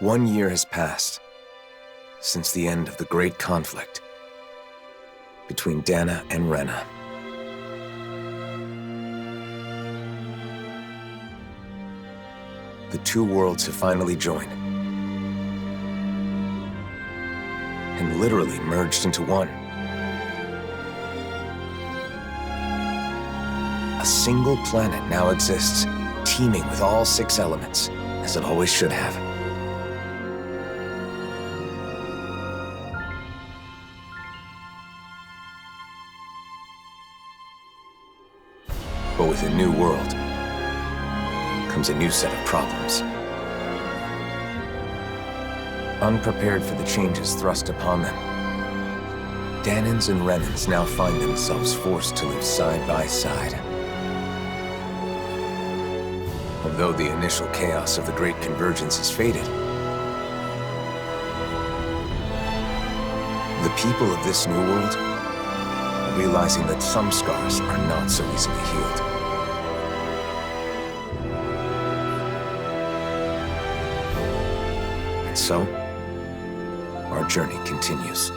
1 year has passed since the end of the great conflict between Dana and Rena. The two worlds have finally joined and literally merged into one. A single planet now exists, teeming with all 6 elements, as it always should have. But with a new world comes a new set of problems. Unprepared for the changes thrust upon them, Danans and Renans now find themselves forced to live side by side. Although the initial chaos of the Great Convergence has faded, the people of this new world are realizing that some scars are not so easily healed. And so, our journey continues.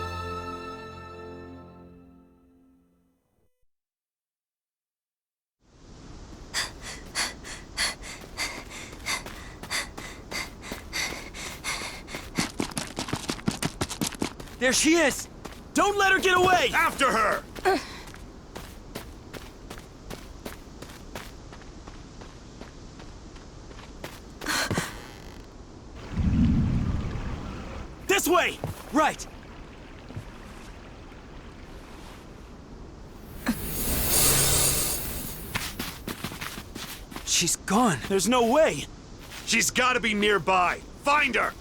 There she is! Don't let her get away! After her! This way! Right! She's gone. There's no way. She's gotta be nearby. Find her!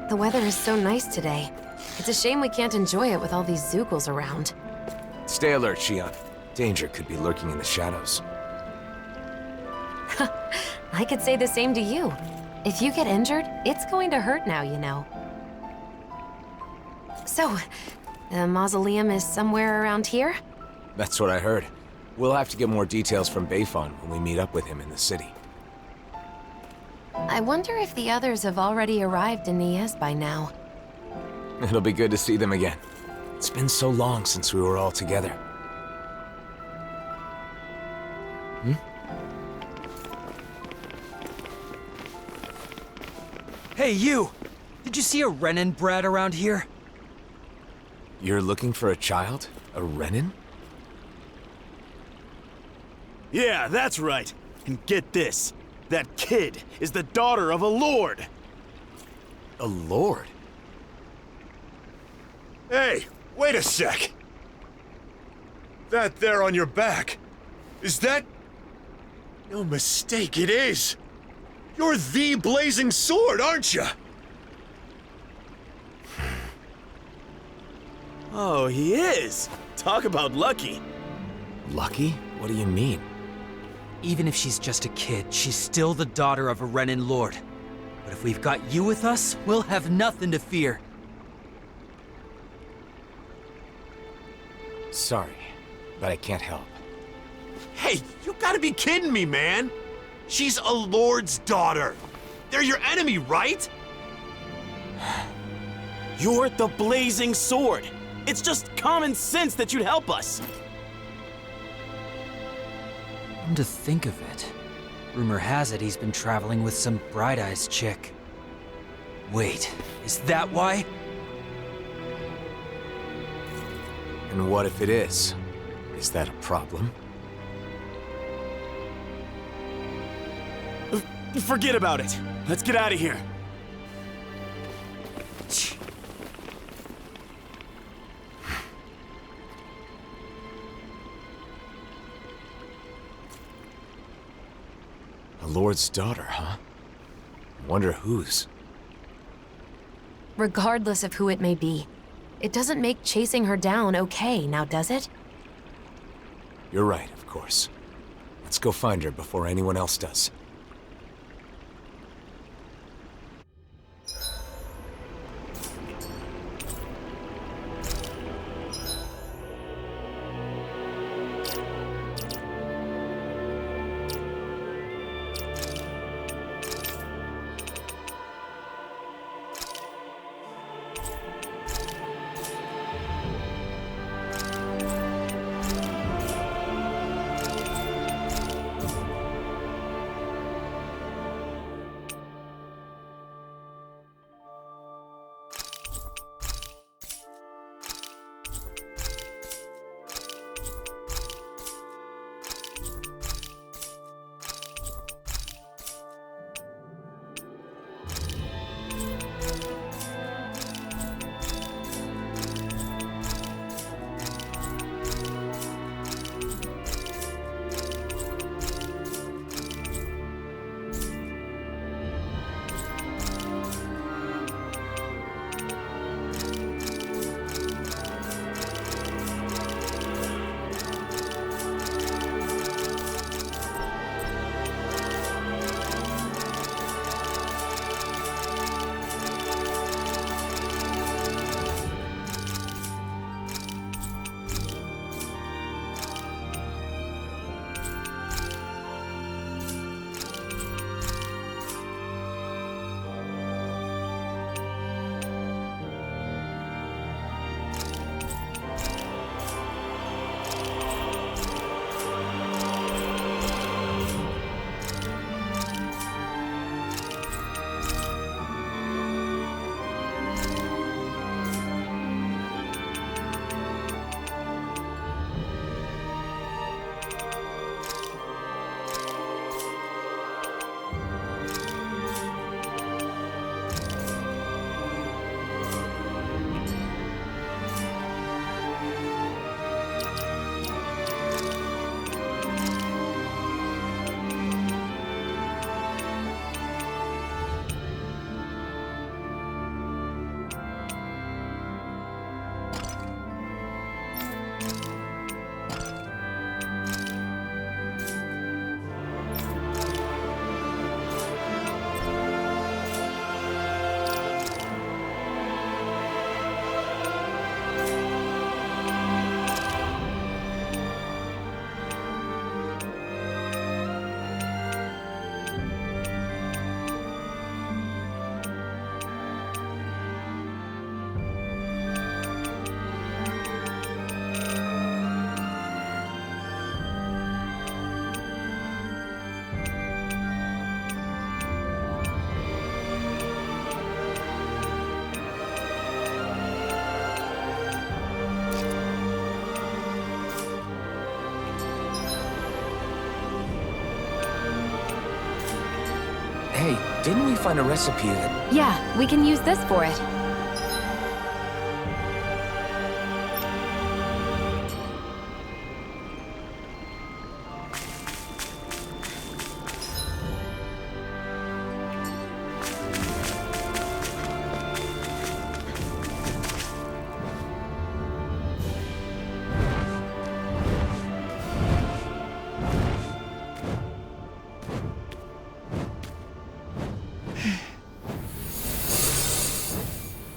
The weather is so nice today. It's a shame we can't enjoy it with all these Zoogles around. Stay alert, Shion. Danger could be lurking in the shadows. I could say the same to you. If you get injured, it's going to hurt now, you know. So, the mausoleum is somewhere around here? That's what I heard. We'll have to get more details from Bayfon when we meet up with him in the city. I wonder if the others have already arrived in Nies by now. It'll be good to see them again. It's been so long since we were all together. Hey, you! Did you see a Renin brat around here? You're looking for a child? A Renin? Yeah, that's right. And get this. That kid is the daughter of a lord. A lord? Hey, wait a sec. That there on your back, is that... No mistake, it is. You're the Blazing Sword, aren't you? Oh, he is. Talk about lucky. Lucky? What do you mean? Even if she's just a kid, she's still the daughter of a Renin lord. But if we've got you with us, we'll have nothing to fear. Sorry, but I can't help. Hey, you gotta be kidding me, man. She's a lord's daughter. They're your enemy, right? You're the Blazing Sword. It's just common sense that you'd help us. Come to think of it, rumor has it he's been traveling with some Bright Eyes chick. Wait, is that why? And what if it is? Is that a problem? Forget about it. Let's get out of here. A lord's daughter, huh? Wonder whose. Regardless of who it may be, it doesn't make chasing her down okay, now does it? You're right, of course. Let's go find her before anyone else does. Hey, didn't we find a recipe that... Yeah, we can use this for it.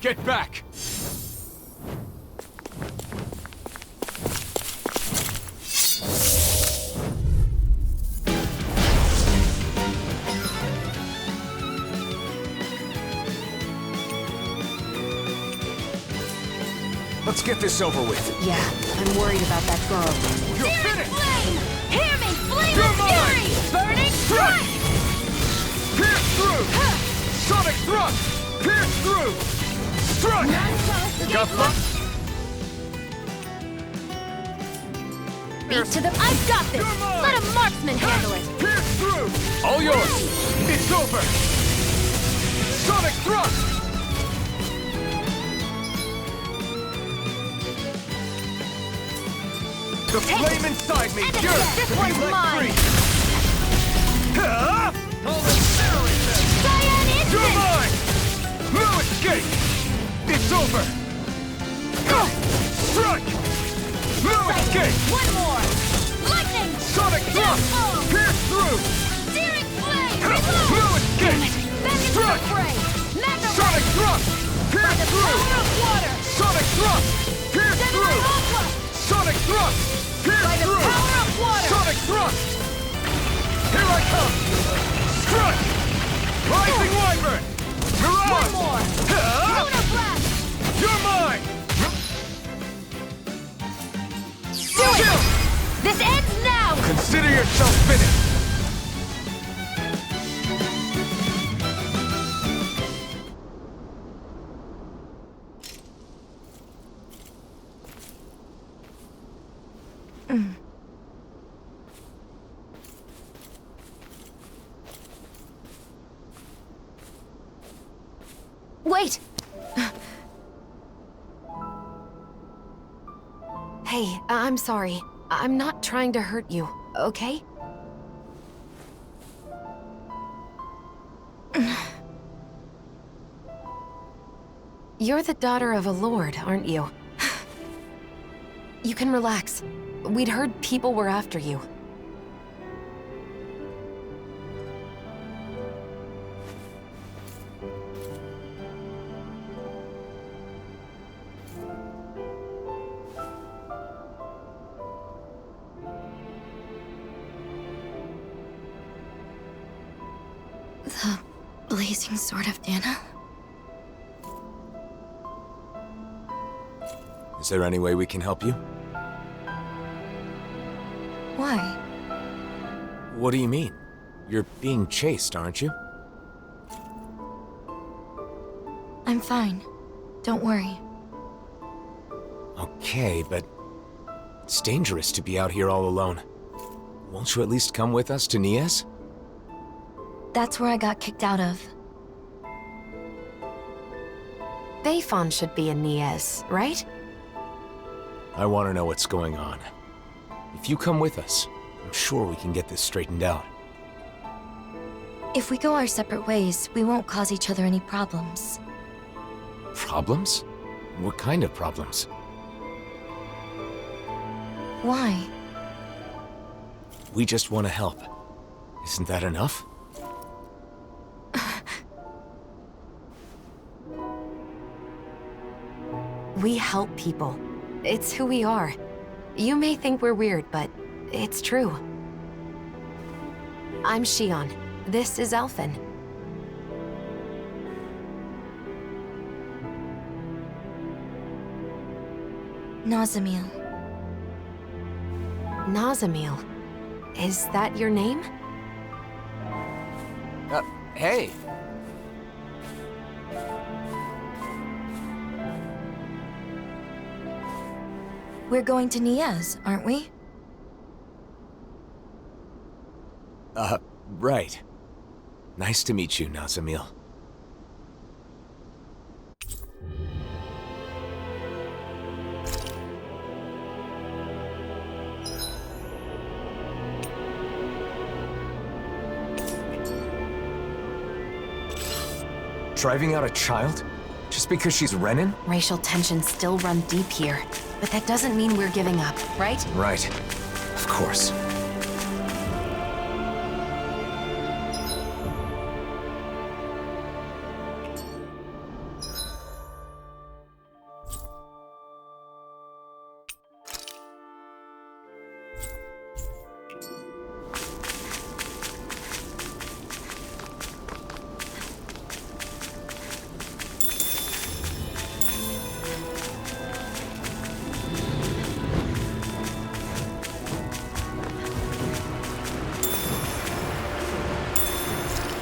Get back! Let's get this over with. Yeah, I'm worried about that girl. You're finished! Flame! Hear me! Flame You're of mine! fury! Burning Strike! strike! Pierce through! Sonic thrust! Pierce through! Strike! Got fun? Beat to the... I've got this! You're mine! Let a marksman handle it! Pierce through! All yours! It's over! Sonic thrust! The flame inside me Enemy, yearns this to be one's let mine. free! Huh? is over! Strike! No escape! One more! Lightning! Sonic thrust! Pierce through! Searing flame! No Reload! escape! Back into the Strike! fray! Mega Sonic ray! thrust! Pierce The through! power of water! Sonic thrust! Pierce Samurai through! Ultra! Sonic thrust! Pierce By the through! power of water! Sonic thrust! Here I come! Strike! Rising Wyvern! Mirage! One more! Lunar Blast! You're mine! Do it! This ends now! Consider yourself finished! Wait! Hey, I'm sorry. I'm not trying to hurt you, okay? You're the daughter of a lord, aren't you? You can relax. We'd heard people were after you. The blazing sword of Dana? Is there any way we can help you? Why? What do you mean? You're being chased, aren't you? I'm fine. Don't worry. Okay, but it's dangerous to be out here all alone. Won't you at least come with us to Nias? That's where I got kicked out of. Bayfon should be in Nias, right? I want to know what's going on. If you come with us, I'm sure we can get this straightened out. If we go our separate ways, we won't cause each other any problems. Problems? What kind of problems? Why? We just want to help. Isn't that enough? We help people. It's who we are. You may think we're weird, but it's true. I'm Shion. This is Elfin. Nazamil. Nazamil. Is that your name? Hey! We're going to Nias, aren't we? Right. Nice to meet you, Nazamil. Driving out a child? Just because she's Renin? Racial tensions still run deep here, but that doesn't mean we're giving up, right? Right. Of course.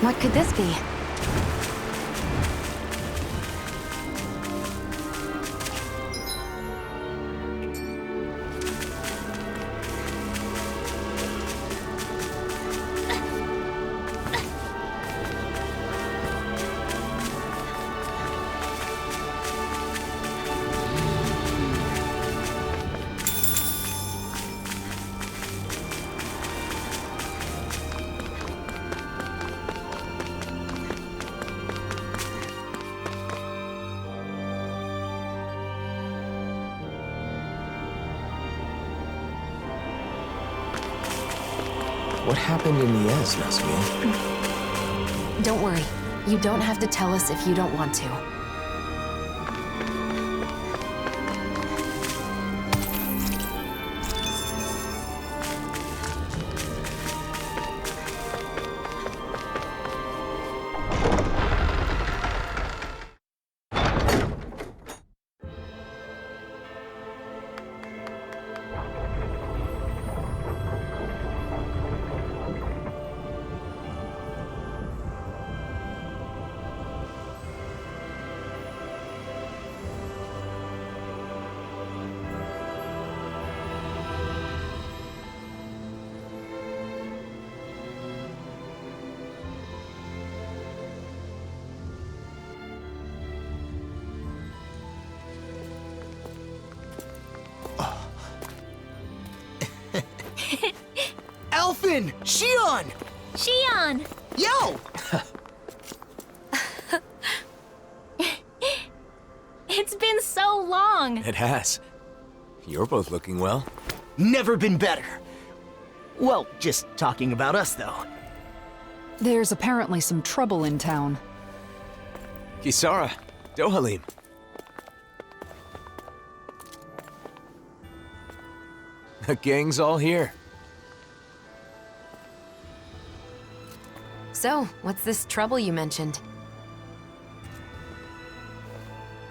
What could this be? What happened in Niez, Nazmi? Don't worry. You don't have to tell us if you don't want to. Alphen! Shion! Shion! Yo! It's been so long! It has. You're both looking well. Never been better. Well, just talking about us, though. There's apparently some trouble in town. Kisara, Dohalim. The gang's all here. So, what's this trouble you mentioned?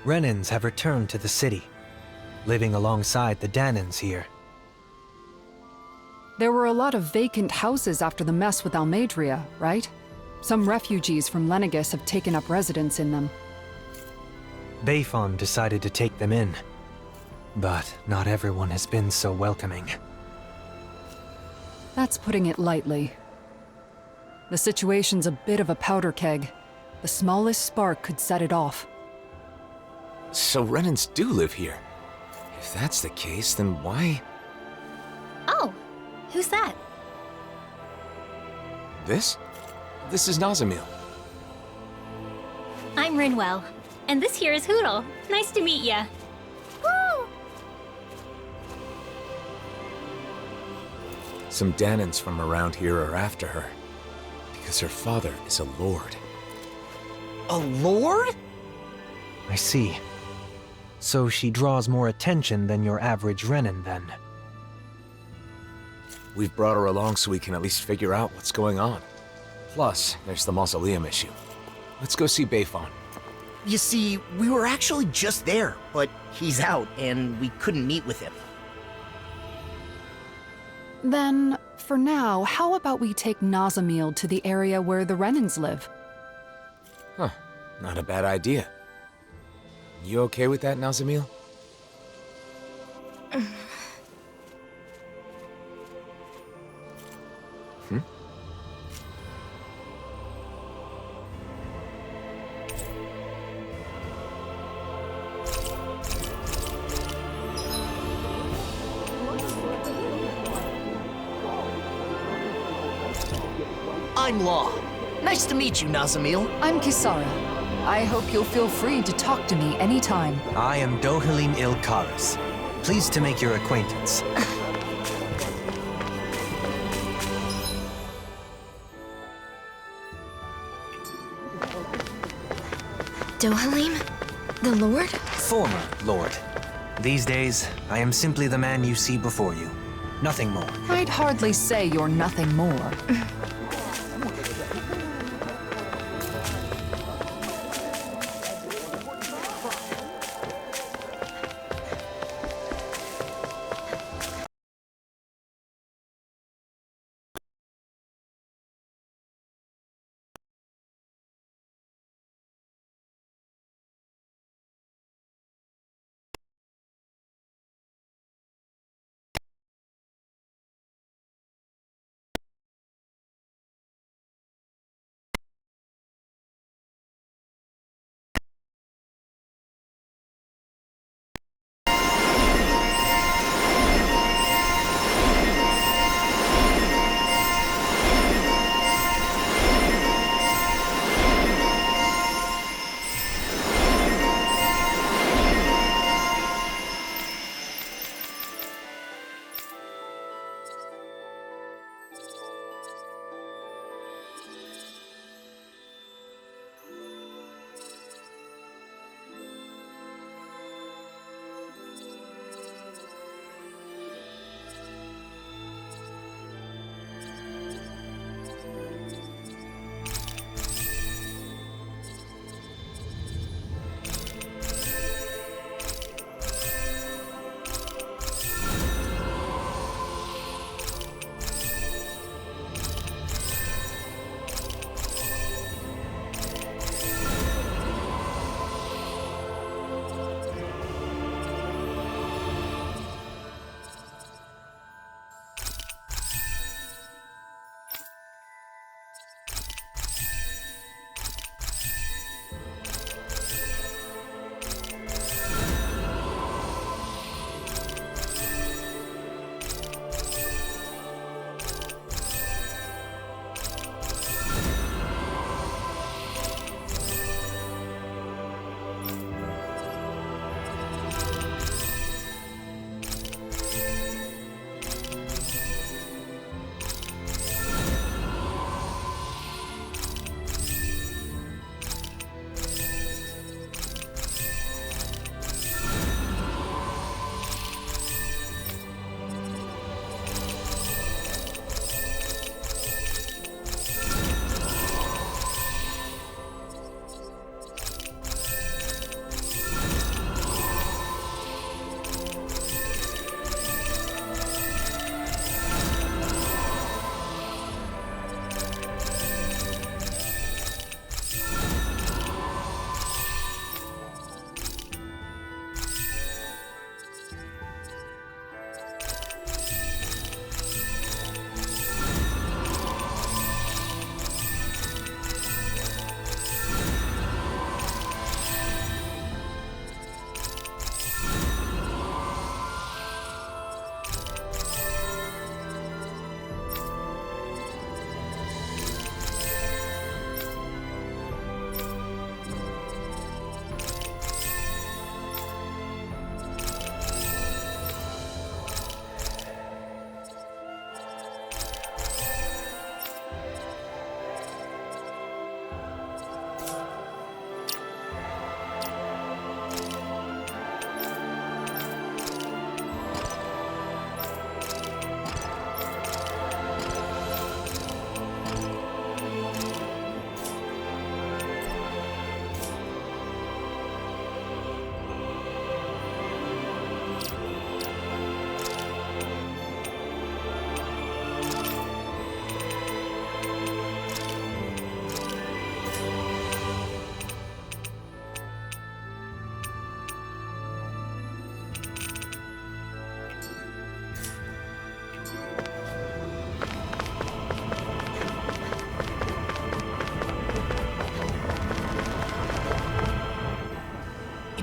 Renans have returned to the city, living alongside the Danans here. There were a lot of vacant houses after the mess with Almadria, right? Some refugees from Lenegis have taken up residence in them. Bayfon decided to take them in, but not everyone has been so welcoming. That's putting it lightly. The situation's a bit of a powder keg. The smallest spark could set it off. So Renans do live here. If that's the case, then why... Oh, who's that? This? This is Nazamil. I'm Rinwell, and this here is Hoodle. Nice to meet ya. Woo! Some Danans from around here are after her. Because her father is a lord. A lord? I see. So she draws more attention than your average Renan, then. We've brought her along so we can at least figure out what's going on. Plus, there's the mausoleum issue. Let's go see Bayfon. You see, we were actually just there, but he's out, and we couldn't meet with him. Then, for now, how about we take Nazamil to the area where the Renans live? Huh, not a bad idea. You okay with that, Nazamil? I'm Law. Nice to meet you, Nazamil. I'm Kisara. I hope you'll feel free to talk to me anytime. I am Dohalim Ilkaris. Pleased to make your acquaintance. Dohalim? The Lord? Former Lord. These days, I am simply the man you see before you. Nothing more. I'd hardly say you're nothing more.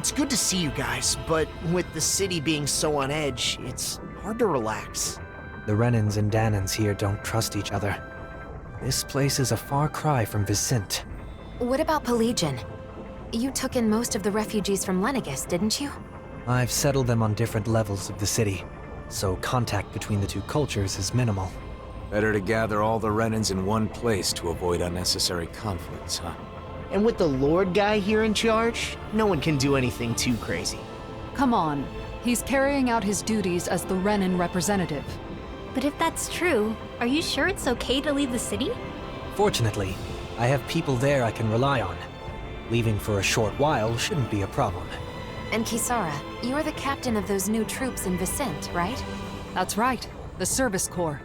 It's good to see you guys, but with the city being so on edge, it's hard to relax. The Renans and Danans here don't trust each other. This place is a far cry from Vicent. What about Pelagian? You took in most of the refugees from Lenegis, didn't you? I've settled them on different levels of the city, so contact between the two cultures is minimal. Better to gather all the Renans in one place to avoid unnecessary conflicts, huh? And with the Lord guy here in charge, no one can do anything too crazy. Come on. He's carrying out his duties as the Renan representative. But if that's true, are you sure it's okay to leave the city? Fortunately, I have people there I can rely on. Leaving for a short while shouldn't be a problem. And Kisara, you're the captain of those new troops in Vicent, right? That's right, the Service Corps.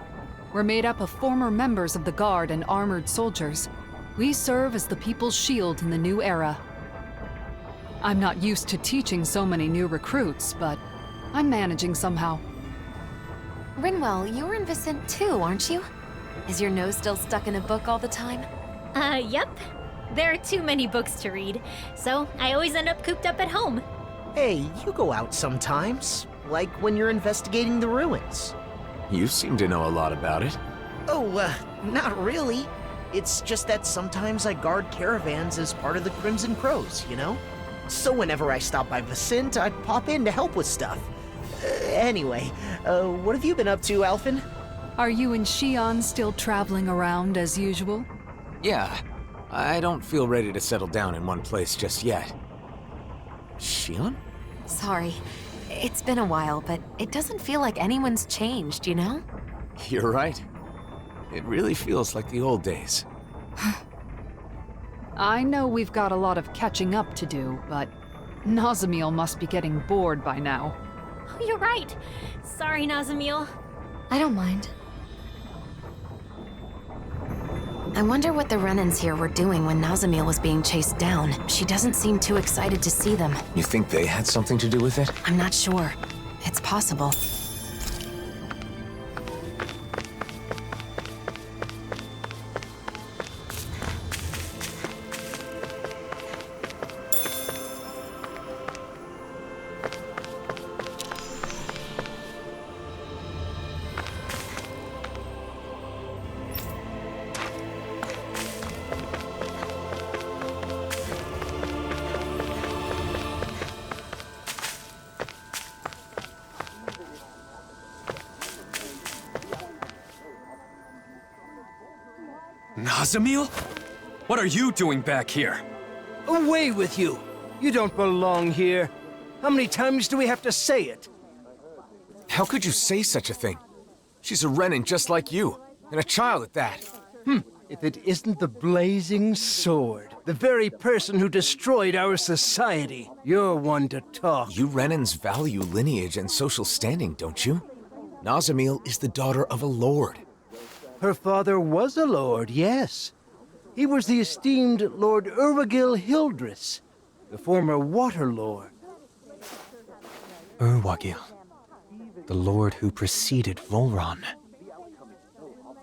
We're made up of former members of the Guard and armored soldiers. We serve as the people's shield in the new era. I'm not used to teaching so many new recruits, but I'm managing somehow. Rinwell, you're in Vicent too, aren't you? Is your nose still stuck in a book all the time? Yep. There are too many books to read, so I always end up cooped up at home. Hey, you go out sometimes, like when you're investigating the ruins. You seem to know a lot about it. Oh, not really. It's just that sometimes I guard caravans as part of the Crimson Crows, you know? So whenever I stop by Vicent, I pop in to help with stuff. Anyway, what have you been up to, Alphen? Are you and Xion still traveling around as usual? Yeah, I don't feel ready to settle down in one place just yet. Xion? Sorry. It's been a while, but it doesn't feel like anyone's changed, you know? You're right. It really feels like the old days. I know we've got a lot of catching up to do, but Nazamiel must be getting bored by now. Oh, you're right. Sorry, Nazamiel. I don't mind. I wonder what the Renans here were doing when Nazamiel was being chased down. She doesn't seem too excited to see them. You think they had something to do with it? I'm not sure. It's possible. Nazamiel? What are you doing back here? Away with you! You don't belong here. How many times do we have to say it? How could you say such a thing? She's a Renan just like you, and a child at that. If it isn't the blazing sword, the very person who destroyed our society, you're one to talk. You Renans value lineage and social standing, don't you? Nazamiel is the daughter of a lord. Her father was a lord, yes. He was the esteemed Lord Urwagil Hildress, the former Water Lord. Urwagil, the lord who preceded Volron.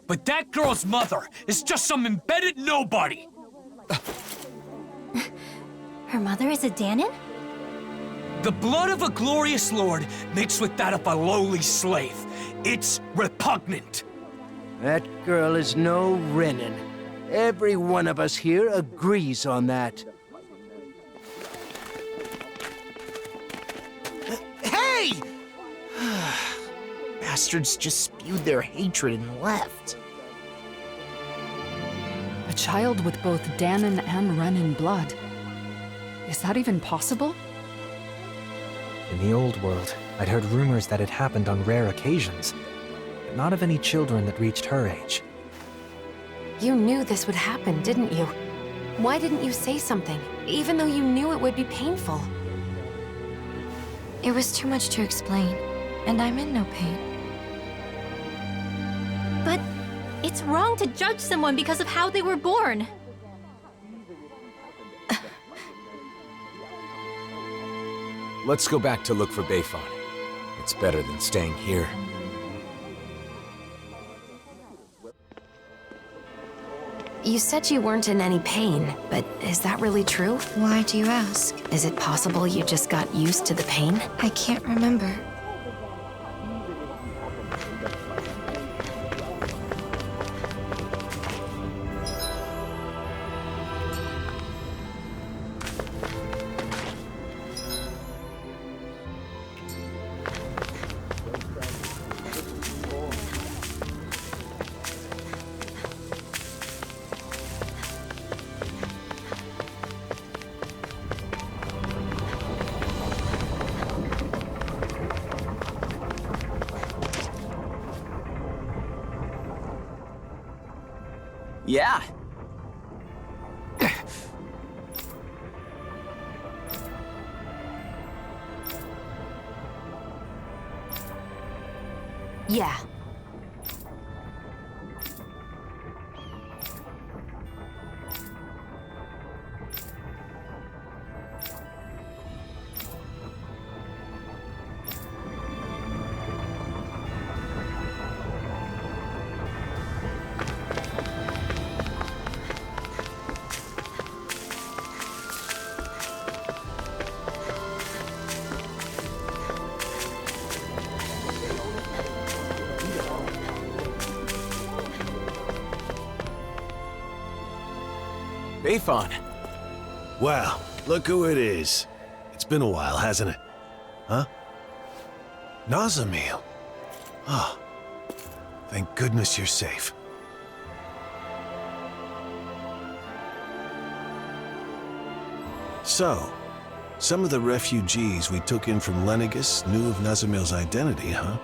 But that girl's mother is just some embedded nobody! Her mother is a Danan? The blood of a glorious lord mixed with that of a lowly slave. It's repugnant. That girl is no Renan. Every one of us here agrees on that. Hey! Bastards just spewed their hatred and left. A child with both Danan and Renan blood. Is that even possible? In the old world, I'd heard rumors that it happened on rare occasions, but not of any children that reached her age. You knew this would happen, didn't you? Why didn't you say something, even though you knew it would be painful? It was too much to explain, and I'm in no pain. But it's wrong to judge someone because of how they were born. Let's go back to look for Bayfon. It's better than staying here. You said you weren't in any pain, but is that really true? Why do you ask? Is it possible you just got used to the pain? I can't remember. Yeah. Yeah. Bayfon. Wow, look who it is. It's been a while, hasn't it? Huh? Nazamil. Ah, thank goodness you're safe. So, some of the refugees we took in from Lenegus knew of Nazamil's identity, huh?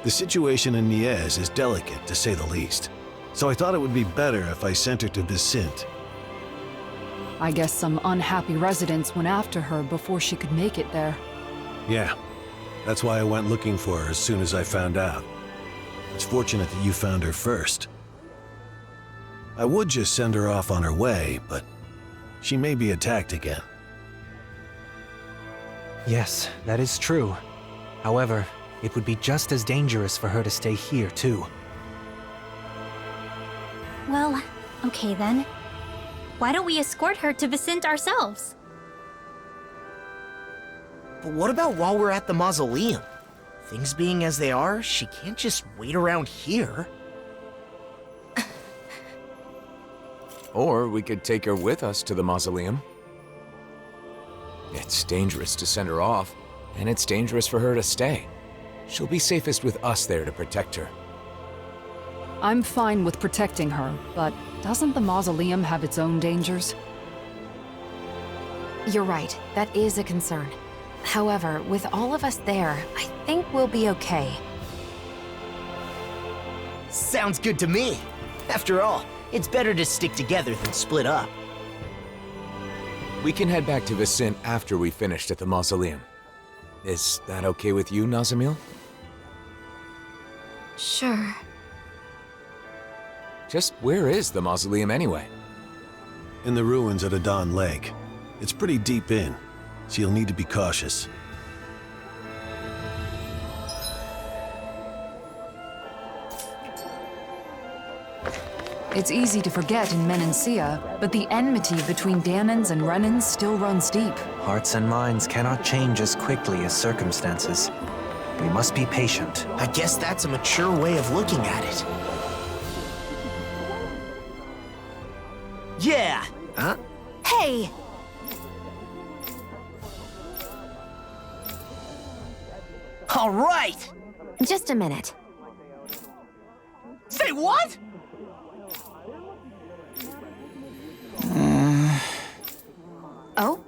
The situation in Niez is delicate, to say the least. So I thought it would be better if I sent her to Vicente. I guess some unhappy residents went after her before she could make it there. Yeah, that's why I went looking for her as soon as I found out. It's fortunate that you found her first. I would just send her off on her way, but she may be attacked again. Yes, that is true. However, it would be just as dangerous for her to stay here, too. Well, okay then. Why don't we escort her to Vicente ourselves? But what about while we're at the mausoleum? Things being as they are, she can't just wait around here. Or we could take her with us to the mausoleum. It's dangerous to send her off, and it's dangerous for her to stay. She'll be safest with us there to protect her. I'm fine with protecting her, but doesn't the mausoleum have its own dangers? You're right, that is a concern. However, with all of us there, I think we'll be okay. Sounds good to me. After all, it's better to stick together than split up. We can head back to Vicente after we finished at the mausoleum. Is that okay with you, Nazamil? Sure. Just where is the mausoleum anyway? In the ruins at Adon Lake. It's pretty deep in, so you'll need to be cautious. It's easy to forget in Menancia, but the enmity between Danans and Renans still runs deep. Hearts and minds cannot change as quickly as circumstances. We must be patient. I guess that's a mature way of looking at it. Yeah! Huh? Hey! All right! Just a minute. Say what? Oh?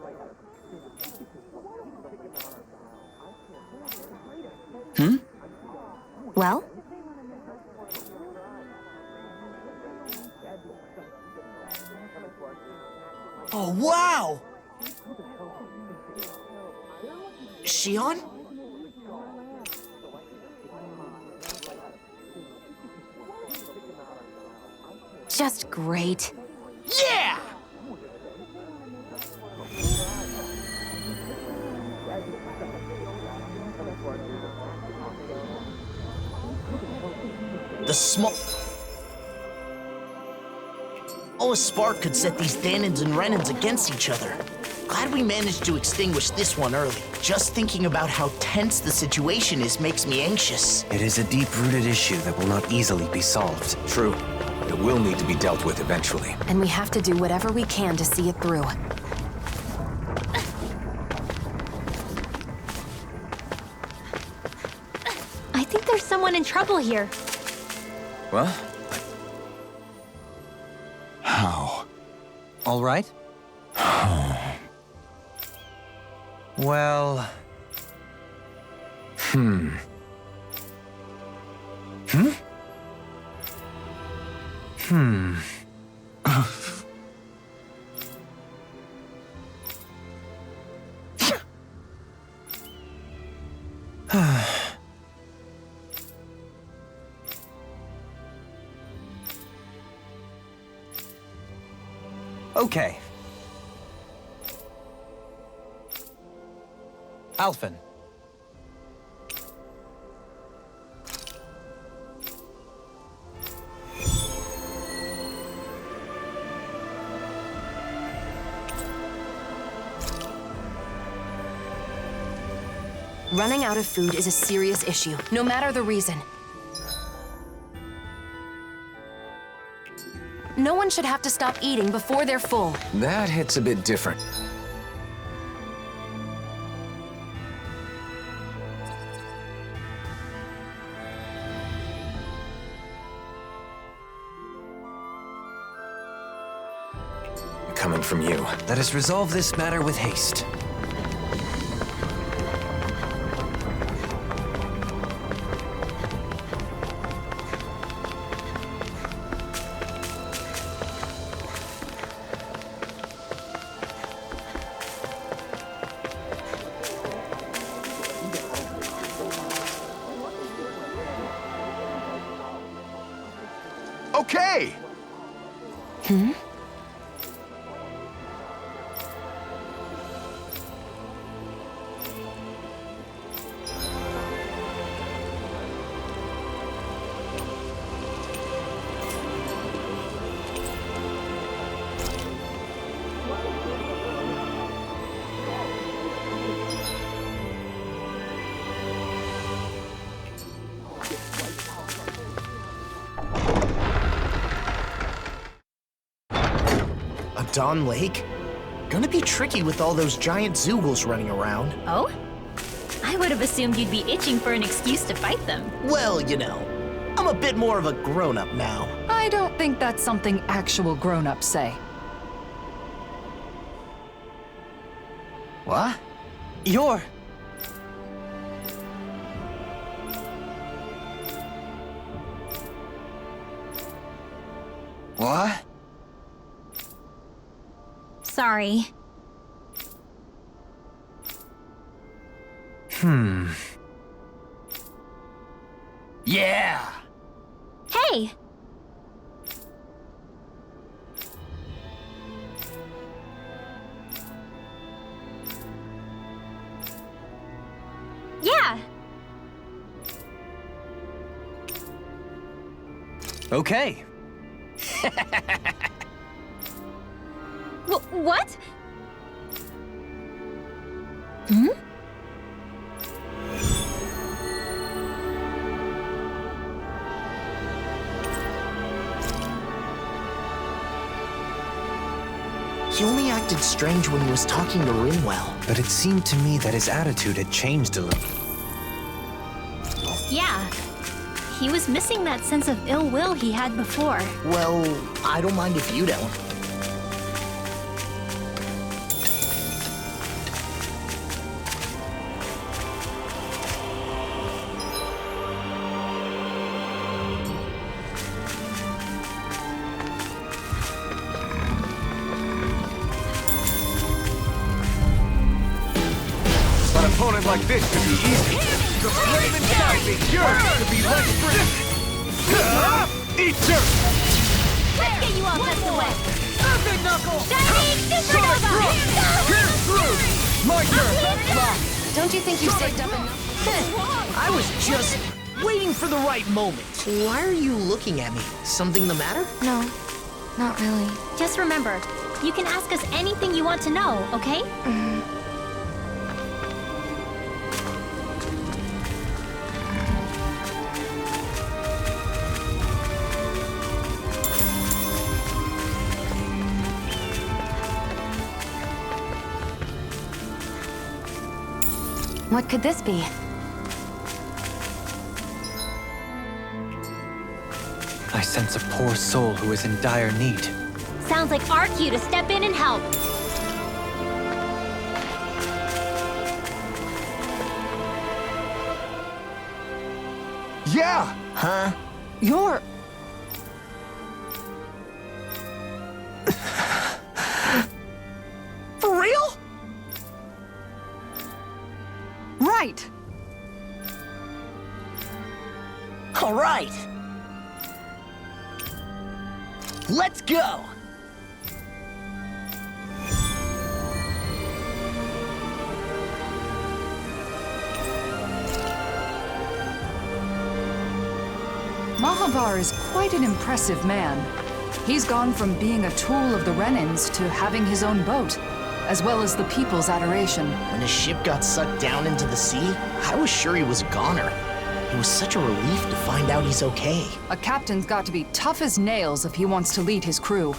Well? Oh, wow! Shion? Just great. Yeah! The small... Oh, a spark could set these Danins and Renins against each other. Glad we managed to extinguish this one early. Just thinking about how tense the situation is makes me anxious. It is a deep-rooted issue that will not easily be solved. True. It will need to be dealt with eventually. And we have to do whatever we can to see it through. I think there's someone in trouble here. Well? How? All right? Well... Okay. Alphen. Running out of food is a serious issue, no matter the reason. No one should have to stop eating before they're full. That hits a bit different. Coming from you. Let us resolve this matter with haste. Okay! Dawn Lake? Gonna be tricky with all those giant Zoogles running around. Oh? I would have assumed you'd be itching for an excuse to fight them. Well, you know, I'm a bit more of a grown-up now. I don't think that's something actual grown-ups say. What? You're... What? Sorry. Yeah! Hey! Yeah! Okay. What? He only acted strange when he was talking to Rinwell. But it seemed to me that his attitude had changed a little. Yeah. He was missing that sense of ill will he had before. Well, I don't mind if you don't. An opponent like this could be easy. The flame inside me yearns to be let free. Eat dirt! Let's get you all tucked away! Big knuckle! Shining Supernova! Pierce through! My turn! Don't you think you saved up enough? I was just waiting for the right moment. Why are you looking at me? Something the matter? No. Not really. Just remember, you can ask us anything you want to know, okay? What could this be? I sense a poor soul who is in dire need. Sounds like our cue to step in and help. Yeah! Huh? You're... For real? Right! All right. Let's go! Mahavar is quite an impressive man. He's gone from being a tool of the Renins to having his own boat, as well as the people's adoration. When his ship got sucked down into the sea, I was sure he was a goner. It was such a relief to find out he's okay. A captain's got to be tough as nails if he wants to lead his crew.